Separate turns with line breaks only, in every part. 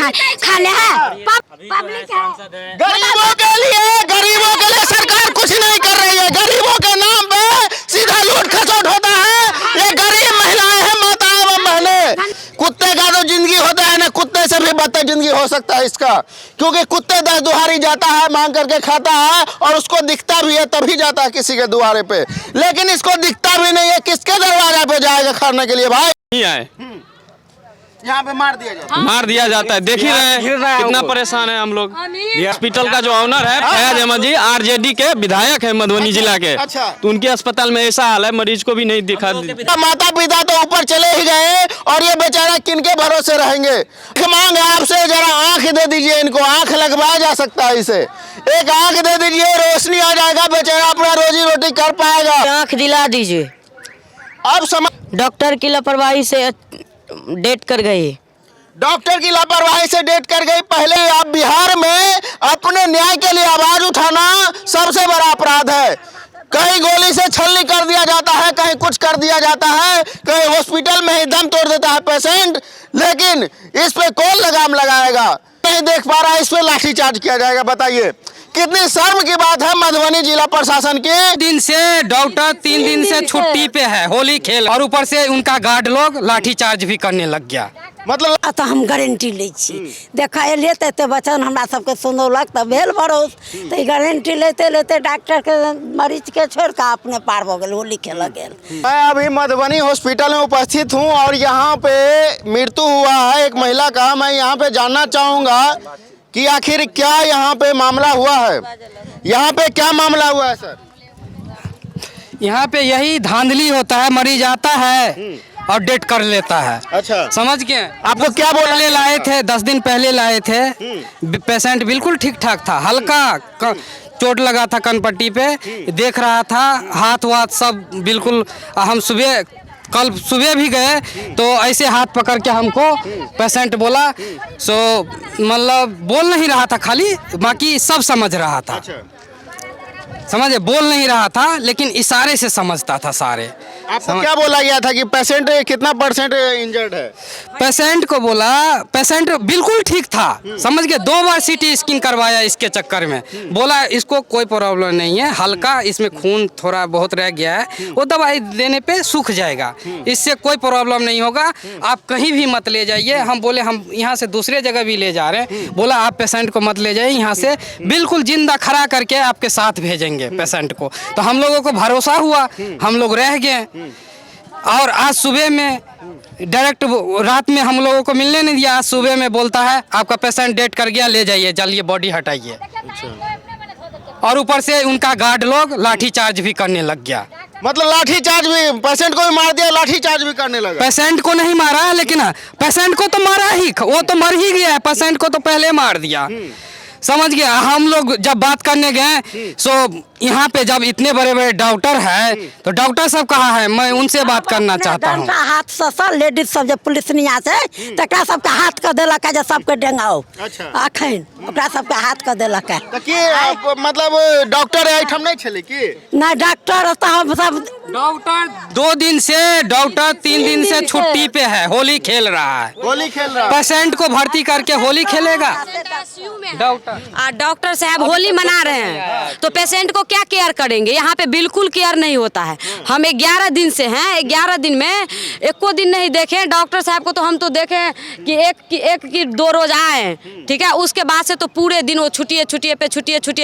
खा ले है पब्लिक है।
गरीबों के लिए सरकार कुछ नहीं कर रही है। गरीबों के नाम पे सीधा लूट खसोट होता है। ये गरीब महिलाएं हैं, माताएं व बहनें। कुत्ते का तो जिंदगी होता है ना, कुत्ते से भी बदतर जिंदगी हो सकता है इसका, क्योंकि कुत्ते 10 दुहारी जाता है, मांग करके खाता है और उसको दिखता भी है तभी जाता है किसी के दुआरे पे, लेकिन इसको दिखता भी नहीं है। किसके दरवाजा पे जाएगा खाने के लिए भाई?
नहीं आए,
यहाँ पे मार दिया जाता
है। देख ही रहे हैं कितना परेशान है हम लोग। हॉस्पिटल का जो ऑनर है फैयाज अहमद जी आरजेडी के विधायक है मधुबनी जिला के।
अच्छा।
तो उनके अस्पताल में ऐसा हाल है, मरीज को भी नहीं दिखा।
माता पिता तो ऊपर चले ही गए और ये बेचारा किनके भरोसे रहेंगे? मांग है आपसे, जरा आंख दे दीजिए इनको, आंख लगवाया जा सकता है इसे। एक आंख दे दीजिए, रोशनी आ जाएगा, बेचारा अपना रोजी रोटी कर पाएगा।
आंख दिला दीजिए।
अब समझ
डॉक्टर की लापरवाही से डेट कर गई।
डॉक्टर की लापरवाही से डेट कर गई। पहले आप बिहार में अपने न्याय के लिए आवाज उठाना सबसे बड़ा अपराध है। कहीं गोली से छलनी कर दिया जाता है, कहीं कुछ कर दिया जाता है, कहीं हॉस्पिटल में ही दम तोड़ देता है पेशेंट, लेकिन इस पे कौन लगाम लगाएगा? नहीं देख पा रहा है, इस पे लाठीचार्ज किया जाएगा। बताइए कितनी शर्म की बात है मधुबनी जिला प्रशासन की।
दिन से डॉक्टर 3 दिन से छुट्टी पे है, होली खेल, और ऊपर से उनका गार्ड लोग लाठीचार्ज भी करने लग गया।
मतलब
तो हम गारंटी लै छी, देखा लेते तो बचन हमरा सबके सुनौलक तो भेल भरोस, तो गारंटी लेते लेते डॉक्टर के मरीज के छोड़ के अपने पार हो गए, होली खेल गेल।
मैं अभी मधुबनी हॉस्पिटल में उपस्थित हूं और यहाँ पे मृत्यु हुआ है एक महिला का। मैं यहाँ पे जानना चाहूँगा कि आखिर क्या यहाँ पे मामला हुआ है। यहाँ पे क्या मामला हुआ है सर?
यहाँ पे यही धांधली होता है, मरीज आता है और डेट कर लेता है।
अच्छा,
समझ के
आपको क्या
पहले लाए थे, 10 दिन पहले लाए थे, पेशेंट बिल्कुल ठीक ठाक था, हल्का चोट लगा था कनपट्टी पे, देख रहा था, हाथ वाथ सब बिल्कुल। हम कल सुबह भी गए तो ऐसे हाथ पकड़ के हमको पेशेंट बोला, सो मतलब बोल नहीं रहा था खाली, बाकी सब समझ रहा था। समझे, बोल नहीं रहा था लेकिन इशारे से समझता था सारे।
आपको क्या बोला गया था कि पेशेंट कितना % इंजर्ड है?
पेशेंट को बोला, पेशेंट बिल्कुल ठीक था, समझ के 2 बार सीटी स्कैन करवाया इसके चक्कर में, बोला इसको कोई प्रॉब्लम नहीं है, हल्का इसमें खून थोड़ा बहुत रह गया है, वो दवाई देने पे सूख जाएगा, इससे कोई प्रॉब्लम नहीं होगा, आप कहीं भी मत ले जाइए। हम बोले हम यहाँ से दूसरे जगह भी ले जा रहे हैं, बोला आप पेशेंट को मत ले जाइए, यहाँ से बिल्कुल जिंदा खड़ा करके आपके साथ भेजेंगे पेशेंट को। तो हम लोगों को भरोसा हुआ, हम लोग रह गए। और आज सुबह में डायरेक्ट, रात में हम लोगों को मिलने नहीं दिया, आज सुबह में बोलता है आपका पेशेंट डेट कर गया, ले जाइए, चलिए बॉडी हटाइए। और ऊपर से उनका गार्ड लोग लाठीचार्ज भी करने लग गया।
मतलब लाठीचार्ज भी, पेशेंट को भी मार दिया, लाठीचार्ज भी करने लगा।
पेशेंट को नहीं मारा, लेकिन पेशेंट को तो मारा ही, वो तो मर ही गया है, पेशेंट को तो पहले मार दिया। समझ गया। हम लोग जब बात करने गए, सो यहाँ पे जब इतने बड़े बड़े डॉक्टर हैं, तो डॉक्टर सब कहाँ है, मैं उनसे बात करना चाहता हूँ।
हाथ से सब लेडीज सब जो पुलिस निया से तकरा सबके हाथ कर देलक है, जो सबके डेंगाओ।
अच्छा।
अखन ओकरा सबके हाथ कर देलक है।
तो की मतलब डॉक्टर ऐठम नहीं छले की?
ना डॉक्टर तो हम सब
डॉक्टर 2 दिन से, डॉक्टर 3 दिन से छुट्टी पे है, होली खेल रहा है।
होली खेल रहा है।
पेशेंट को भर्ती करके होली खेलेगा
डॉक्टर साहब होली मना रहे हैं, तो पेशेंट को क्या केयर करेंगे? यहाँ पे बिल्कुल केयर नहीं होता है। हम 11 दिन से हैं, 11 दिन में एको दिन नहीं देखे डॉक्टर साहब को। तो हम तो देखे कि एक की 2 रोज आए, ठीक है, उसके बाद से तो पूरे दिन वो छुट्टिए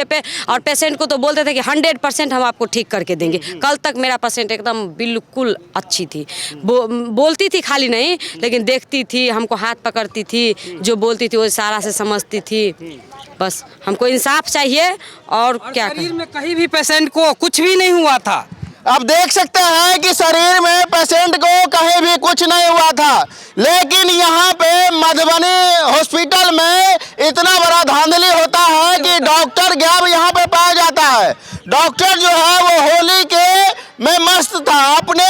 पे, और पेशेंट को तो बोलते थे कि 100% हम आपको ठीक करके देंगे। कल तक मेरा पेशेंट एकदम बिल्कुल अच्छी थी, बोलती थी खाली नहीं, लेकिन देखती थी, हमको हाथ पकड़ती थी, जो बोलती थी वो इशारा से समझती थी। बस हमको इंसाफ चाहिए। और क्या
शरीर में कहीं भी पेशेंट को कुछ भी नहीं हुआ था।
आप देख सकते हैं कि शरीर में पेशेंट को कहीं भी कुछ नहीं हुआ था, लेकिन यहाँ पे मधुबनी हॉस्पिटल में इतना बड़ा धांधली होता है कि डॉक्टर गैब यहाँ पे पाया जाता है। डॉक्टर जो है वो होली के में मस्त था, अपने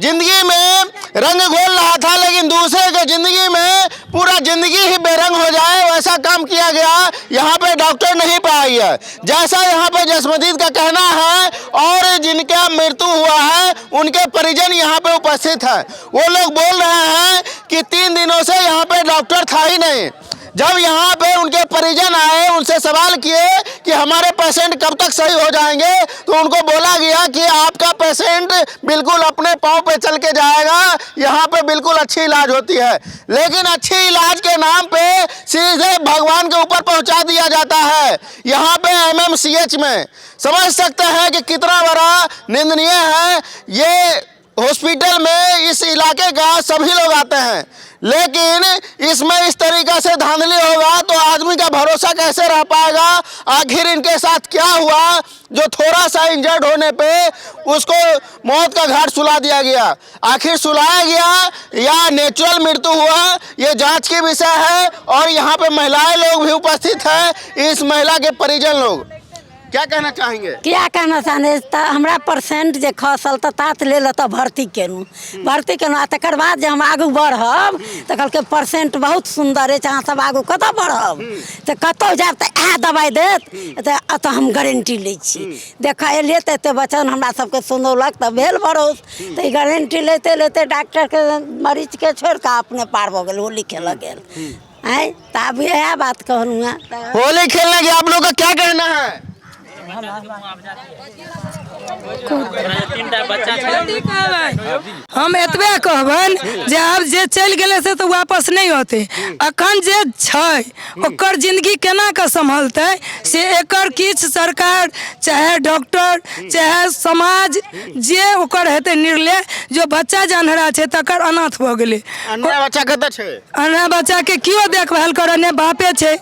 जिंदगी में रंग घोल रहा था, लेकिन दूसरे के जिंदगी में पूरा जिंदगी ही बेरंग हो जाए वैसा काम किया गया। यहाँ पे डॉक्टर नहीं पाई है, जैसा यहाँ पे जसमदीद का कहना है। और जिनका मृत्यु हुआ है उनके परिजन यहाँ पे उपस्थित है, वो लोग बोल रहे हैं कि 3 दिनों से यहाँ पे डॉक्टर था ही नहीं। जब यहाँ पे उनके परिजन आए, उनसे सवाल किए कि हमारे पेशेंट कब तक सही हो जाएंगे, तो उनको बोला गया कि आपका पेशेंट बिल्कुल अपने पाँव पे चल के जाएगा, यहाँ पे बिल्कुल अच्छी इलाज होती है। लेकिन अच्छी इलाज के नाम पे सीधे भगवान के ऊपर पहुँचा दिया जाता है। यहाँ पे MMCH में समझ सकते हैं कि कितना बड़ा निंदनीय है। ये हॉस्पिटल में इस इलाके का सभी लोग आते हैं, लेकिन इसमें इस तरीक़ा से धांधली होगा तो आदमी का भरोसा कैसे रह पाएगा। आखिर इनके साथ क्या हुआ जो थोड़ा सा इंजर्ड होने पे उसको मौत का घाट सुला दिया गया? आखिर सुलाया गया या नेचुरल मृत्यु हुआ, ये जांच की विषय है। और यहाँ पे महिलाएं लोग भी उपस्थित हैं, इस महिला के परिजन लोग क्या कहना चाहेंगे?
क्या कहना चाहे हमरा पेशेंट जे खसल तो तात ले ल तो भर्ती केलूँ आ तकर बाद जे हम आगू बढ़ब तो कहलकै पेशेंट बहुत सुंदर है, अहाँ सब आगू कतऽ बढ़ब तो कतौ जाब तो इएह दवाई देत तो हम गारंटी लै छी। देखा एलिए तो एते बचन हमरा सबके सुनौलक तो भेल भरोस, तो ई गारंटी लेते लेते डॉक्टर के मरीज के छोड़ के अपने पार हो गए, होली खेल गेल है। तब यह बात कहलूँ है।
होली खेलने के आप लोग का क्या कहना है?
हम एतबे कहबन जे आब जे चल गए से तो वापस नहीं होते। अखन जे छै ओकर जिंदगी केना के संभलते से एकर किछ सरकार चाहे डॉक्टर चाहे समाज जे ओकर हेते निर्णय। जो बच्चा जानहरा छै तकर अनाथ भ गेले,
अन्य बच्चा कतऽ छै?
अन्य बच्चा के क्यों देखभाल करे ने बापे छै।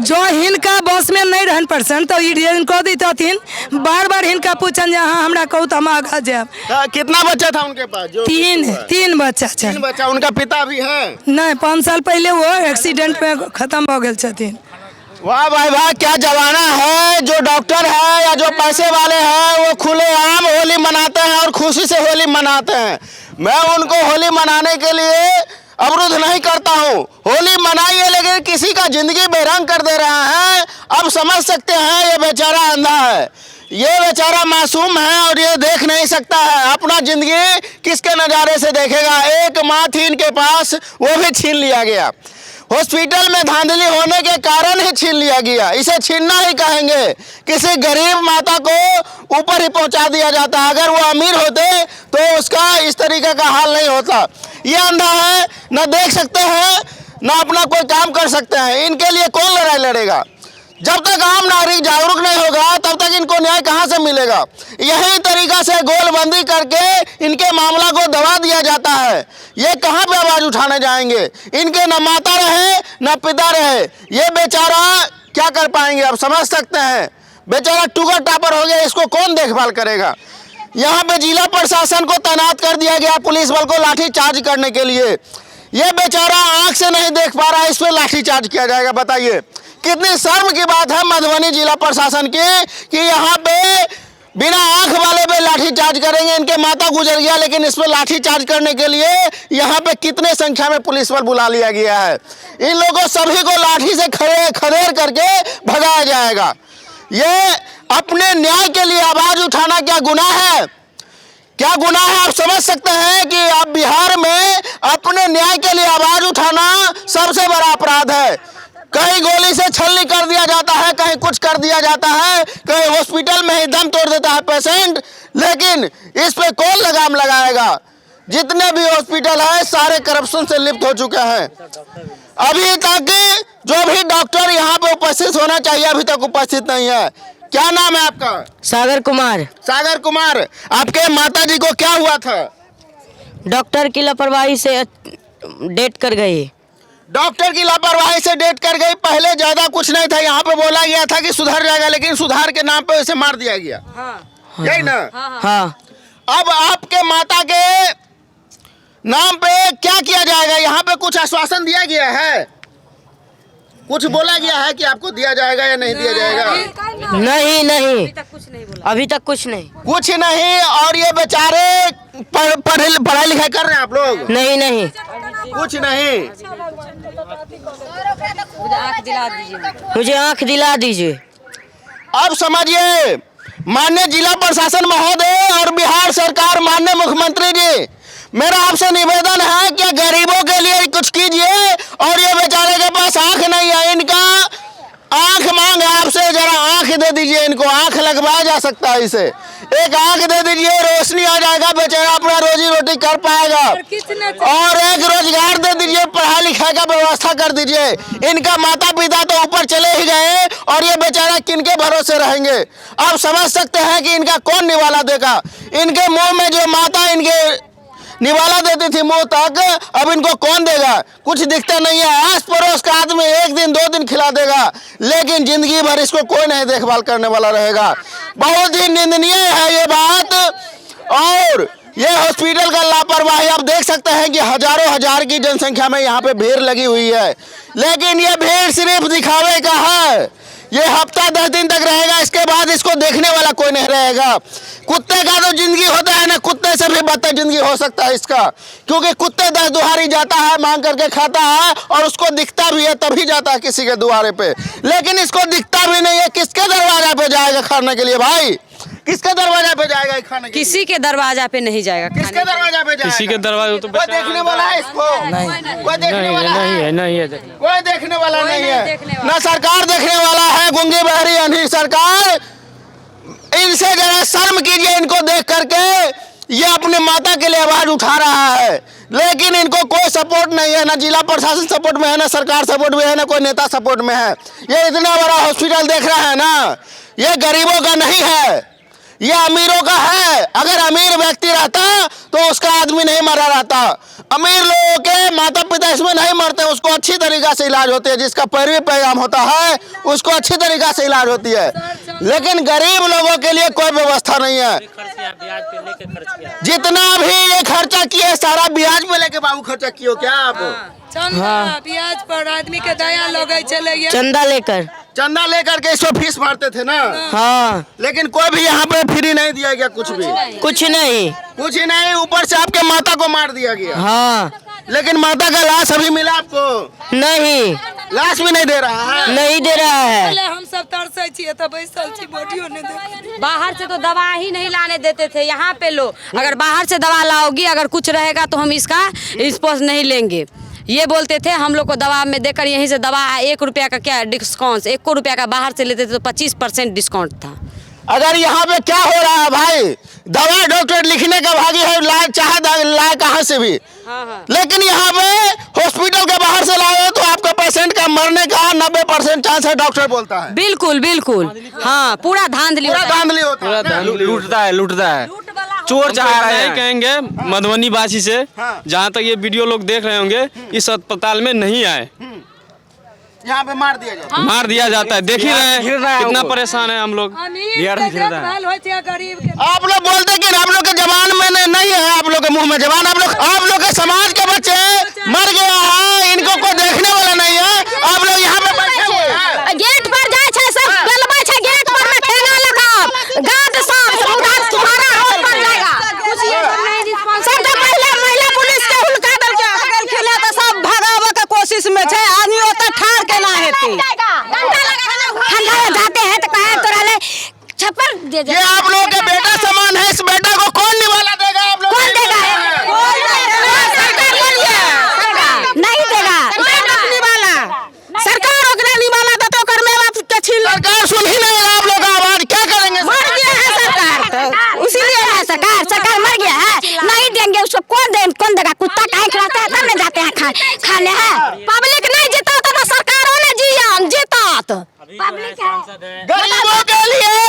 जो हिनका बस में नहीं रहन परसेंट तो इनको देथिन, बार बार हिनका पूछन जे हाँ हमरा कहू तो हम आगा जाब।
कितना बच्चा था उनके पास? जो
तीन बच्चा छै।
3 बच्चा। उनका पिता भी है?
नहीं, 5 साल पहले वो एक्सीडेंट में खत्म हो गए छथिन।
वाह भाई वाह, क्या जमाना है। जो डॉक्टर है या जो पैसे वाले हैं वो खुलेआम होली मनाते हैं और खुशी से होली मनाते हैं। मैं उनको होली मनाने के लिए अवरुद्ध नहीं करता हूँ, होली मनाइए, लेकिन किसी का जिंदगी बेरंग कर दे रहा है। अब समझ सकते हैं ये बेचारा अंधा है, ये बेचारा मासूम है और ये देख नहीं सकता है। अपना जिंदगी किसके नज़ारे से देखेगा? एक माँ थी इनके पास, वो भी छीन लिया गया। हॉस्पिटल में धांधली होने के कारण ही छीन लिया गया, इसे छीनना ही कहेंगे। किसी गरीब माता को ऊपर ही पहुंचा दिया जाता। अगर वो अमीर होते तो उसका इस तरीके का हाल नहीं होता। ये अंधा है, न देख सकते हैं न अपना कोई काम कर सकते हैं। इनके लिए कौन लड़ाई लड़ेगा? जब तक आम नागरिक जागरूक नहीं होगा तब तक इनको न्याय कहाँ से मिलेगा? यही तरीका से गोलबंदी करके इनके मामला को दबा दिया जाता है। ये कहाँ पे आवाज़ उठाने जाएंगे? इनके न माता रहे न पिता रहे, ये बेचारा क्या कर पाएंगे? आप समझ सकते हैं, बेचारा टुगर टापर हो गया, इसको कौन देखभाल करेगा? यहाँ पे जिला प्रशासन को तैनात कर दिया गया, पुलिस बल को लाठी चार्ज करने के लिए। ये बेचारा आँख से नहीं देख पा रहा है, इस पर लाठी चार्ज किया जाएगा। बताइए कितनी शर्म की बात है मधुबनी जिला प्रशासन की कि यहाँ पे बिना आंख वाले पे लाठी चार्ज करेंगे। इनके माता गुजर गया, लेकिन इस पर लाठी चार्ज करने के लिए यहाँ पे कितने संख्या में पुलिस बल बुला लिया गया है। इन लोगों सभी को लाठी से खदेड़ करके भगाया जाएगा। ये अपने न्याय के लिए आवाज उठाना क्या गुनाह है? क्या गुनाह है? आप समझ सकते हैं कि आप बिहार में अपने न्याय के लिए आवाज उठाना सबसे बड़ा अपराध है। कहीं गोली से छलनी कर दिया जाता है, कहीं कुछ कर दिया जाता है, कहीं हॉस्पिटल में ही दम तोड़ देता है पेशेंट, लेकिन इस पे कौन लगाम लगाएगा? जितने भी हॉस्पिटल है सारे करप्शन से लिप्त हो चुके हैं। अभी तक जो भी डॉक्टर यहाँ पे उपस्थित होना चाहिए अभी तक उपस्थित नहीं है। क्या नाम है आपका?
सागर कुमार।
सागर कुमार, आपके माता जी को क्या हुआ था?
डॉक्टर की लापरवाही से डेथ कर गई।
डॉक्टर की लापरवाही से डेथ कर गई। पहले ज्यादा कुछ नहीं था, यहाँ पे बोला गया था कि सुधर जाएगा, लेकिन सुधार के नाम पे उसे मार दिया गया। यही ना?
हाँ।
अब आपके माता के नाम पे क्या किया जाएगा? यहाँ पे कुछ आश्वासन दिया गया है? कुछ बोला गया है कि आपको दिया जाएगा या नहीं दिया जाएगा?
नहीं, अभी तक कुछ नहीं।
कुछ नहीं। और ये बेचारे पढ़ाई लिखाई कर रहे हैं आप लोग?
नहीं,
कुछ नहीं।
मुझे आंख दिला दीजिए।
अब समझिए, माननीय जिला प्रशासन महोदय और बिहार सरकार, माननीय मुख्यमंत्री जी, मेरा आपसे निवेदन है कि गरीबों के लिए कुछ कीजिए। और ये बेचारे के पास आंख नहीं इनको आंख लगवाया जा सकता है। इसे एक आंख दे दीजिए, रोशनी आ जाएगा, बेचारा अपना रोजी रोटी कर पाएगा। और एक रोजगार दे दीजिए, पढ़ाई लिखाई का व्यवस्था कर दीजिए। इनका माता पिता तो ऊपर चले ही गए और ये बेचारा किनके भरोसे रहेंगे। आप समझ सकते हैं कि इनका कौन निवाला देगा। इनके मुंह में जो माता इनके निवाला देती थी मुंह तक, अब इनको कौन देगा? कुछ दिखता नहीं है। आस पड़ोस का आदमी एक दिन 2 दिन खिला देगा, लेकिन जिंदगी भर इसको कोई नहीं देखभाल करने वाला रहेगा। बहुत ही निंदनीय है ये बात। और ये हॉस्पिटल का लापरवाही आप देख सकते हैं कि हजारों हजार की जनसंख्या में यहाँ पे भीड़ लगी हुई है, लेकिन ये भीड़ सिर्फ दिखावे का है। ये हफ्ता 10 दिन तक रहेगा, इसके बाद इसको देखने वाला कोई नहीं रहेगा। कुत्ते का तो जिंदगी होता है ना, कुत्ते से भी बदतर जिंदगी हो सकता है इसका, क्योंकि कुत्ते 10 दुहारी जाता है, मांग करके खाता है और उसको दिखता भी है तभी जाता है किसी के दुआरे पे, लेकिन इसको दिखता भी नहीं है। किसके दरवाजा पे जाएगा खाने के लिए भाई? किसके दरवाजा पे जाएगा खाने के लिए?
किसी के दरवाजा पे नहीं जाएगा।
किसके दरवाजा पे जाएगा?
किसी के दरवाजे तो
कोई देखने वाला है इसको? कोई देखने वाला है?
नहीं है
कोई देखने वाला नहीं है। ना सरकार देखने वाला है। गूंगी बहरी अंधी सरकार, इनसे जरा शर्म कीजिए। इनको देख करके ये अपने माता के लिए आवाज उठा रहा है, लेकिन इनको कोई सपोर्ट नहीं है। ना जिला प्रशासन सपोर्ट में है, ना सरकार सपोर्ट में है, ना कोई नेता सपोर्ट में है। ये इतना बड़ा हॉस्पिटल देख रहा है ना, ये गरीबों का नहीं है, ये अमीरों का है। अगर अमीर व्यक्ति रहता तो उसका आदमी नहीं मरा रहता। अमीर लोगों के माता पिता इसमें नहीं मरते, उसको अच्छी तरीका से इलाज होती है। जिसका पैरवी पैगाम होता है उसको अच्छी तरीका से इलाज होती है, लेकिन गरीब लोगों के लिए कोई व्यवस्था नहीं है। जितना भी ये खर्चा किए सारा ब्याज पे लेके बाबू खर्चा किए क्या आप?
ब्याज पर आदमी के दया लगे चले गया।
चंदा लेकर के इसको फीस मारते थे ना।
हाँ,
लेकिन कोई भी यहाँ पे फ्री नहीं दिया गया, कुछ भी
कुछ नहीं।
कुछ ही नहीं, ऊपर से आपके माता को मार दिया गया।
हाँ,
लेकिन माता का लाश अभी मिला आपको?
नहीं,
लाश भी नहीं दे रहा है।
नहीं दे रहा है।
पहले हम सब तरसे छिए तब बैसल छी, बॉडियो ने देख।
बाहर से तो दवा ही नहीं लाने देते थे। यहाँ पे लो, अगर बाहर से दवा लाओगी, अगर कुछ रहेगा तो हम इसका रिस्पॉन्स नहीं लेंगे। ये बोलते थे हम लोग को दवा में देकर यहीं से दवा 1 रुपया का क्या डिस्काउंट, 1 रुपया का बाहर से लेते थे तो 25% डिस्काउंट था।
अगर यहाँ पे क्या हो रहा है भाई, दवा डॉक्टर लिखने का भागी है, लाए चाहे लाए कहाँ से भी। लेकिन यहाँ पे हॉस्पिटल के बाहर से लाए तो आपका पेशेंट का मरने का 90% चांस है, डॉक्टर बोलता है।
बिल्कुल बिल्कुल, हाँ, पूरा धांधली
होता है।
लूटता है चोर चाह रहे हैं। कहेंगे मधुबनी वासी से, जहाँ तक ये वीडियो लोग देख रहे होंगे, इस अस्पताल में नहीं आए।
यहाँ पे मार
मार दिया जाता है। देख ही रहे हैं कितना परेशान है हम लोग।
आप लोग बोलते कि आप लोग के जबान में नहीं है, आप लोग के मुंह में जबान। आप लोग के समाज के बच्चे मर गया है, इनको कोई देखने वाला नहीं है। आप लोग यहाँ पे बैठे हुए हैं।
गेट पर जाए छे सब गलबा छे, गेट पर में ठेला लगा गार्ड सब उधर तुम्हारा हाथ पर जाएगा। सबसे पहले महिला पुलिस के हुलका दल के अगल खेले तो सब भगावे के कोशिश में छे। आदमी ओता ठाड़ के ना हेती, ठंडा जाते हैं तो कहे तोरा ले छप्पर दे दे।
ये आप लोगों के बेटा समान है, इस बेटा को कौन निवाला देगा? आप लोग
कौन देगा? नहीं देगा निवाला। सरकार ओकरा निवाला दे तो कर में बाप के छीन।
सरकार सुन ही नहीं रहा आप लोग का आवाज, क्या करेंगे?
मर गया है सरकार, तो इसीलिए है सरकार मर गया है। नहीं देंगे उसको, कौन देगा? कुत्ता काहे खिलाता है तब न जाते हैं खाने हैं। पब्लिक नहीं जीता तो सरकारों ने जीता।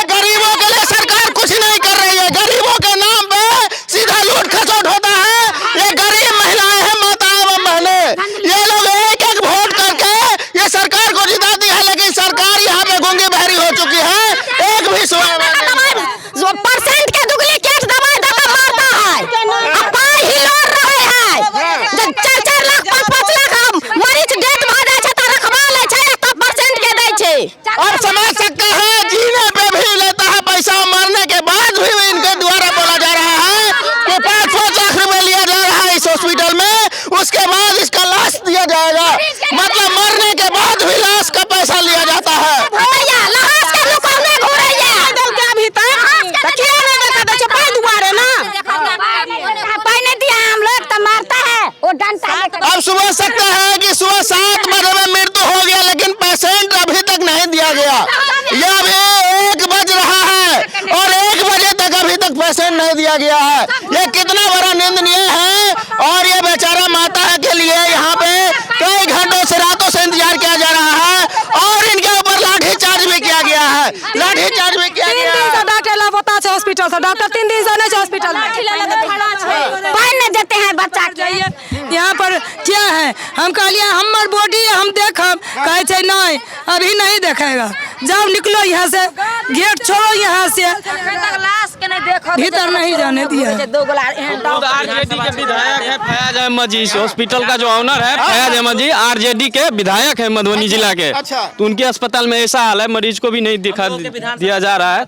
गरीबों के लिए सरकार कुछ नहीं कर रही है। गरीबों के नाम पे सीधा लूट खसोट होता है। ये गरीब महिलाएं हैं, माताएं एवं बहनें, ये लोग एक वोट करके ये सरकार को जिताती है, लेकिन सरकार यहाँ पे गूंगी बहरी हो चुकी है। एक भी
परसेंट के डुप्लीकेट दवाई देकर मारता है। अब पाई ही लौट रहे हैं। जब 4 लाख 5 लाख मरीज डेट भर जाए तो रखवा ले छे, 1% के दे छे।
और समझ सकते हैं, जीने पे भी लेता है पैसा, मरने के बाद भी इनके द्वारा बोला जा रहा है कि 5-5 लाख रुपए लिया जा रहा है इस हॉस्पिटल में, उसके बाद इसका लाश दिया जाएगा। मतलब मरने के बाद भी लाश का पैसा लिया जाता है। अब सुबह सकता है कि सुबह 7 बजे में मृत्यु हो गया, लेकिन पेशेंट अभी तक नहीं दिया गया। यह अभी 1 बज रहा
हॉस्पिटल से, डॉक्टर 3 दिन से नहीं हॉस्पिटल में,
पानी नहीं देते हैं बच्चा के।
यहाँ पर क्या है, हम कहलिए हमर बॉडी हम देखब, कहे छे नहीं अभी नहीं देखेगा, जाओ निकलो यहाँ से, गेट छोड़ो यहाँ से, भीतर नहीं जाने दिया।
आरजेडी के विधायक है फयाज अहमद जी, इस हॉस्पिटल का जो ऑनर है फयाज अहमद जी आरजेडी के विधायक है मधुबनी जिला के।
अच्छा।
तो उनके अस्पताल में ऐसा हाल है, मरीज को भी नहीं दिया जा रहा है।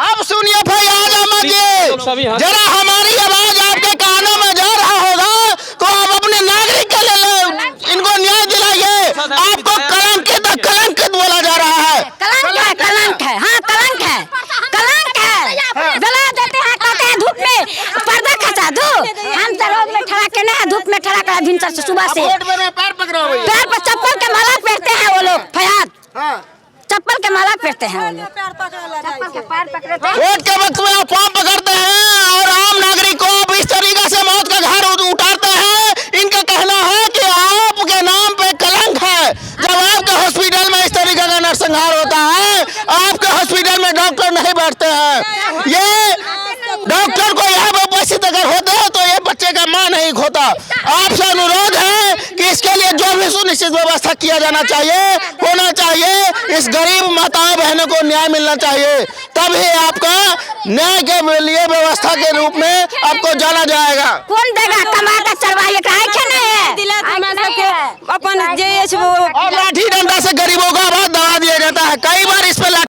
अब सुनिए फयाज अहमद जी, जरा हमारी आवाज आपके कानों में जा रहा होगा तो आप अपने नागरिक के लिए इनको न्याय दिलाइए। आपको कलंकित बोला जा रहा है।
कलंक है, हाँ कलंक है, कलंक है। जला देते हैं, कहते हैं धूप में पर्दा खचा दो, हम तो रोड में ठड़ा के नहीं, धूप में ठड़ा कर दिन से सुबह से
पैर पकड़ा हुआ है।
पैर पर चप्पल के माला पहनते हैं वो लोग, फयाज चप्पल के माला पहनते हैं वो लोग, चप्पल के पैर पकड़ते हैं।
वोट के वक्त में आप पाँव पकड़ते हैं और आम नागरिक को आप इस तरीके से मौत का घाट उतारते हैं। इनका कहना है कि आपके नाम पे कलंक है। जब आपके हॉस्पिटल में इस तरीके का नरसंहार होता है, आपके हॉस्पिटल में डॉक्टर नहीं बैठते हैं, ये डॉक्टर को यहाँ पर उपस्थित अगर होते हैं तो ये बच्चे का मां नहीं खोता। आपसे अनुरोध है कि इसके लिए जो भी सुनिश्चित व्यवस्था किया जाना चाहिए होना चाहिए। इस गरीब माताओं बहनों को न्याय मिलना चाहिए, तभी आपका न्याय के लिए व्यवस्था के रूप में आपको जाना जाएगा।
कौन देगा, कमा कर चरवाइए, काहे के नहीं है,
अपन जे
और लाठी डंडा से गरीबों का